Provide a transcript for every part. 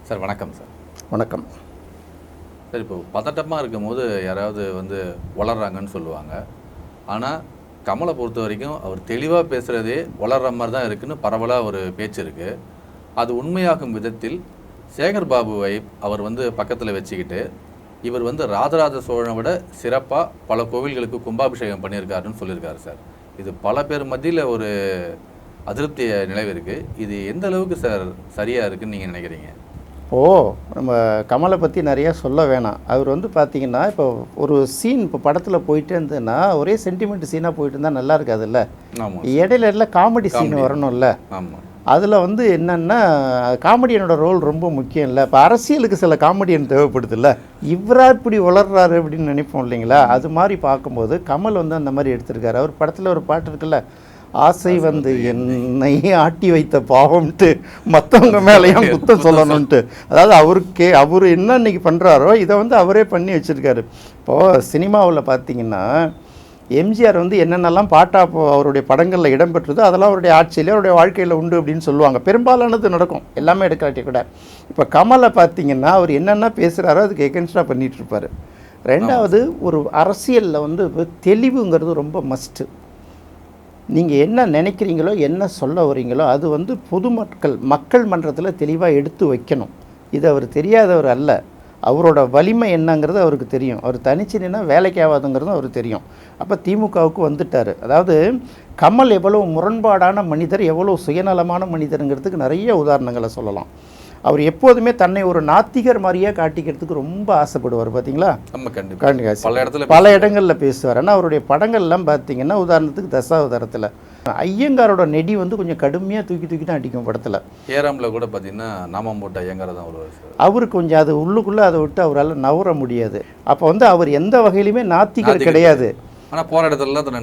Sir வணக்கம் sir. வணக்கம் sir, இப்போ பதட்டமாக இருக்கும்போது யாராவது வளர்றாங்கன்னு சொல்லுவாங்க. ஆனால் கமலை பொறுத்த வரைக்கும் அவர் தெளிவாக பேசுகிறதே வளர்கிற மாதிரி தான் இருக்குதுன்னு பரவலாக ஒரு பேச்சு இருக்குது. அது உண்மையாகும் விதத்தில் சேகர் பாபுவை அவர் பக்கத்தில் வச்சுக்கிட்டு இவர் ராஜராஜ சோழனை விட சிறப்பாக பல கோவில்களுக்கு கும்பாபிஷேகம் பண்ணியிருக்காருன்னு சொல்லியிருக்காரு சார். இது பல பேர் மத்தியில் ஒரு அதிருப்திய நிலவு இருக்குது. இது எந்த அளவுக்கு சார் சரியாக இருக்குதுன்னு நீங்கள் நினைக்கிறீங்க? நம்ம கமலை பற்றி நிறையா சொல்ல வேணாம். அவர் பார்த்திங்கன்னா இப்போ ஒரு சீன் இப்போ படத்தில் போயிட்டே இருந்ததுன்னா ஒரே சென்டிமெண்ட் சீனாக போயிட்டு இருந்தால் நல்லா இருக்காதுல்ல. இடையில காமெடி சீன் வரணும்ல. அதில் என்னென்னா காமெடியனோட ரோல் ரொம்ப முக்கியம் இல்லை. இப்போ அரசியலுக்கு சில காமெடியன் தேவைப்படுதுல்ல. இவராக இப்படி வளர்றாரு அப்படின்னு நினைப்போம் இல்லைங்களா. அது மாதிரி பார்க்கும்போது கமல் அந்த மாதிரி எடுத்திருக்காரு. அவர் படத்தில் ஒரு பாட்டு இருக்குல்ல, ஆசை என்னை ஆட்டி வைத்த பாவம்ட்டு மற்றவங்க மேலேயும் குத்தம் சொல்லணும்ன்ட்டு. அதாவது அவர் என்ன இன்றைக்கி பண்ணுறாரோ இதை அவரே பண்ணி வச்சுருக்காரு. இப்போது சினிமாவில் பார்த்தீங்கன்னா எம்ஜிஆர் என்னென்னலாம் அவருடைய படங்களில் இடம்பெற்றதோ அதெல்லாம் அவருடைய ஆட்சியிலே அவருடைய வாழ்க்கையில் உண்டு அப்படின்னு சொல்லுவாங்க. பெரும்பாலானது நடக்கும், எல்லாமே எடுக்காட்டி கூட. இப்போ கமலை பார்த்தீங்கன்னா அவர் என்னென்ன பேசுகிறாரோ அதுக்கு எகென்ஸ்டாக பண்ணிகிட்ருப்பார். ரெண்டாவது, ஒரு அரசியலில் தெளிவுங்கிறது ரொம்ப மஸ்ட்டு. நீங்கள் என்ன நினைக்கிறீங்களோ என்ன சொல்ல வரீங்களோ அது மக்கள் மன்றத்தில் தெளிவாக எடுத்து வைக்கணும். இது அவர் தெரியாதவர் அல்ல. அவரோட வலிமை என்னங்கிறது அவருக்கு தெரியும். அவர் தனிச்சு நின்னா வேலைக்கு ஆகாதுங்கிறதும் அவருக்கு தெரியும். அப்போ திமுகவுக்கு வந்துட்டார். அதாவது கமல் எவ்வளோ முரண்பாடான மனிதர், எவ்வளோ சுயநலமான மனிதருங்கிறதுக்கு நிறைய உதாரணங்களை சொல்லலாம். அவர் எப்போதுமே தன்னை ஒரு நாத்திகர் மாதிரியே காட்டிக்கிறதுக்கு ரொம்ப ஆசைப்படுவார். பார்த்தீங்களா? பல இடங்களில் பேசுவார். ஆனால் அவருடைய படங்கள்லாம் பார்த்தீங்கன்னா உதாரணத்துக்கு தசாவதாரத்தில் ஐயங்காரோட நெடி கொஞ்சம் கடுமையாக தூக்கி தான் அடிக்கும் படத்தில். ஏராமில் கூட பார்த்தீங்கன்னா நாமம் போட்ட ஐயங்கார தான் வருவார். அவருக்கு கொஞ்சம் அது உள்ளுக்குள்ளே அதை விட்டு அவரால் நவர முடியாது. அப்போ அவர் எந்த வகையிலுமே நாத்திகர் கிடையாது. ஆனால் போகிற இடத்துல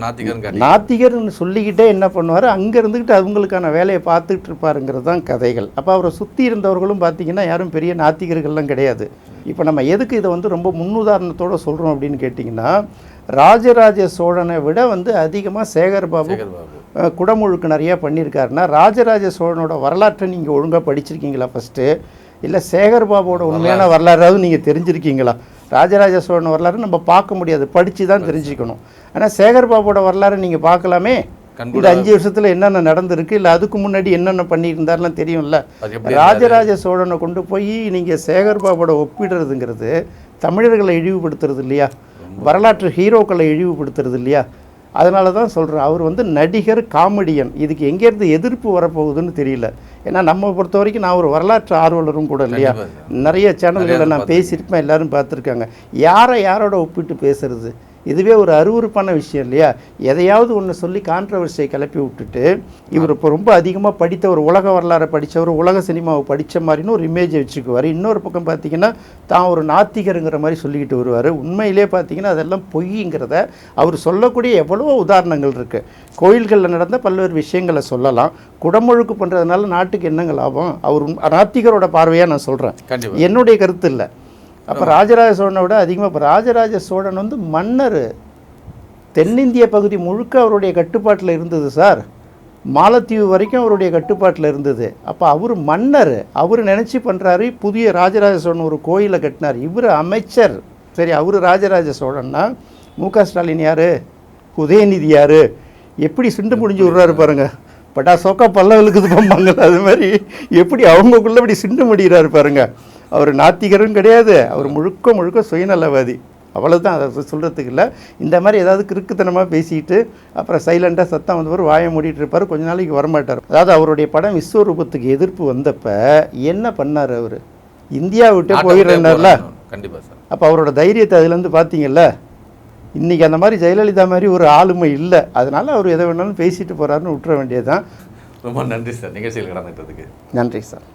நாத்திகர்னு சொல்லிக்கிட்டே என்ன பண்ணுவார், அங்கே இருந்துக்கிட்டு அவங்களுக்கான வேலையை பார்த்துட்டு இருப்பாருங்கிறது தான் கதைகள். அப்போ அவரை சுற்றி இருந்தவர்களும் பார்த்திங்கன்னா யாரும் பெரிய நாத்திகர்கள்லாம் கிடையாது. இப்போ நம்ம எதுக்கு இதை ரொம்ப முன்னுதாரணத்தோடு சொல்கிறோம் அப்படின்னு கேட்டிங்கன்னா, ராஜராஜ சோழனை விட அதிகமாக சேகர் பாபு குடமுழுக்கு நிறையா பண்ணியிருக்காருன்னா ராஜராஜ சோழனோட வரலாற்றை நீங்கள் ஒழுங்காக படிச்சிருக்கீங்களா ஃபஸ்ட்டு? இல்லை சேகர் பாபுவோட உண்மையான வரலாறாவது நீங்கள் தெரிஞ்சிருக்கீங்களா? ராஜராஜ சோழன் வரலாறு நம்ம பார்க்க முடியாது, படித்து தான் தெரிஞ்சுக்கணும். ஆனால் சேகர் பாபுவோட வரலாறு நீங்கள் பார்க்கலாமே. இந்த 5 வருஷத்தில் என்னென்ன நடந்திருக்கு, இல்லை அதுக்கு முன்னாடி என்னென்ன பண்ணியிருந்தாருலாம் தெரியும்ல. ராஜராஜ சோழனை கொண்டு போய் நீங்கள் சேகர் பாபுவோட ஒப்பிடுறதுங்கிறது தமிழர்களை இழிவுபடுத்துறது இல்லையா, வரலாற்று ஹீரோக்களை இழிவுபடுத்துறது இல்லையா? அதனால தான் சொல்கிறேன், அவர் நடிகர், காமெடியன். இதுக்கு எங்கேருந்து எதிர்ப்பு வரப்போகுதுன்னு தெரியல. ஏன்னா நம்ம பொறுத்த வரைக்கும் நான் ஒரு வரலாற்று ஆர்வலரும் கூட இல்லையா. நிறைய சேனல்களில் நான் பேசியிருப்பேன், எல்லோரும் பார்த்துருக்காங்க. யாரோட ஒப்பிட்டு பேசுறது இதுவே ஒரு அருவருப்பான விஷயம் இல்லையா. எதையாவது ஒன்று சொல்லி கான்ட்ரவர்சியை கிளப்பி விட்டுட்டு இவர் இப்போ ரொம்ப அதிகமாக படித்த ஒரு உலக வரலாறை படித்தவர், உலக சினிமாவை படித்த மாதிரின்னு ஒரு இமேஜை வச்சுக்குவார். இன்னொரு பக்கம் பார்த்திங்கன்னா தான் ஒரு நாத்திகருங்கிற மாதிரி சொல்லிக்கிட்டு வருவார். உண்மையிலே பார்த்திங்கன்னா அதெல்லாம் பொய்ங்கிறத அவர் சொல்லக்கூடிய எவ்வளவோ உதாரணங்கள் இருக்குது. கோயில்களில் நடந்த பல்வேறு விஷயங்களை சொல்லலாம். குடமுழுக்கு பண்ணுறதுனால நாட்டுக்கு என்னங்க லாபம்? அவர் நாத்திகரோட பார்வையாக நான் சொல்கிறேன், என்னுடைய கருத்து இல்லை. அப்போ ராஜராஜ சோழனை விட அதிகமாக இப்போ ராஜராஜ சோழன் மன்னர். தென்னிந்திய பகுதி முழுக்க அவருடைய கட்டுப்பாட்டில் இருந்தது சார். மாலத்தீவு வரைக்கும் அவருடைய கட்டுப்பாட்டில் இருந்தது. அப்போ அவர் மன்னர், அவர் நினச்சி பண்ணுறாரு. புதிய ராஜராஜ சோழன் ஒரு கோயிலை கட்டினார். இவர் அமைச்சர். சரி, அவர் ராஜராஜ சோழன்னா மு.க. ஸ்டாலின் யார், உதயநிதி யார், எப்படி சிண்டு முடிஞ்சு விட்றாரு பாருங்கள். பட்டா சோக்கா பல்லவலுக்கு போம்பாங்க, அது மாதிரி எப்படி அவங்களுக்குள்ளே இப்படி சிண்டு முடிகிறாரு பாருங்கள். அவர் நாத்திகரும் கிடையாது, அவர் முழுக்க சுயநலவாதி. அவ்வளோதான், அதை சொல்கிறதுக்கு இல்லை. இந்த மாதிரி ஏதாவது கிறுக்குத்தனமாக பேசிட்டு அப்புறம் சைலண்டாக சத்தம் வந்தவர் வாயை மூடிட்டு இருப்பார், கொஞ்ச நாளைக்கு வரமாட்டார். அதாவது அவருடைய படம் விஸ்வரூபத்துக்கு எதிர்ப்பு வந்தப்போ என்ன பண்ணார், அவர் இந்தியா விட்டு போயிடுறாருல. கண்டிப்பாக சார். அப்போ அவரோட தைரியத்தை அதுலேருந்து பார்த்தீங்கல்ல. இன்றைக்கி அந்த மாதிரி ஜெயலலிதா மாதிரி ஒரு ஆளுமை இல்லை. அதனால் அவர் எதை வேணாலும் பேசிட்டு போகிறாருன்னு விட்டுற வேண்டியது தான். ரொம்ப நன்றி சார், நிகழ்ச்சியில் கலந்துக்கிட்டதுக்கு. நன்றி சார்.